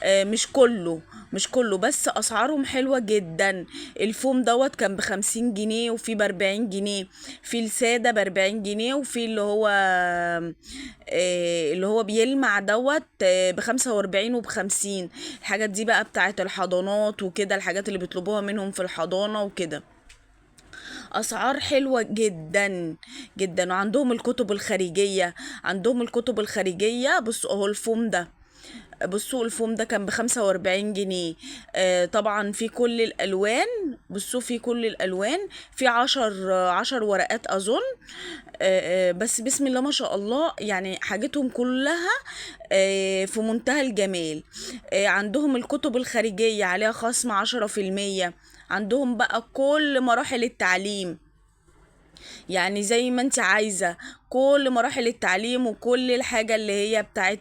مش كله بس اسعارهم حلوة جدا. الفوم دوت كان ب50 جنيه، وفي ب40 جنيه، في السادة ب40 جنيه، وفي اللي هو بيلمع دوت ب45 وب50. الحاجات دي بقى بتاعت الحضانات وكده، الحاجات اللي بيطلبوها منهم في الحضانة وكده. اسعار حلوة جدا جدا. وعندهم الكتب الخارجية. بصوا اهو الفوم ده، بصوا الفوم ده كان ب45 جنيه. طبعا في كل الألوان. بصوا في كل الألوان، في 10 ورقات أظن. بس بسم الله ما شاء الله، يعني حاجتهم كلها في منتهى الجمال. عندهم الكتب الخارجية عليها خصم 10%. عندهم بقى كل مراحل التعليم، يعني زي ما انت عايزة، كل مراحل التعليم وكل الحاجة اللي هي بتاعت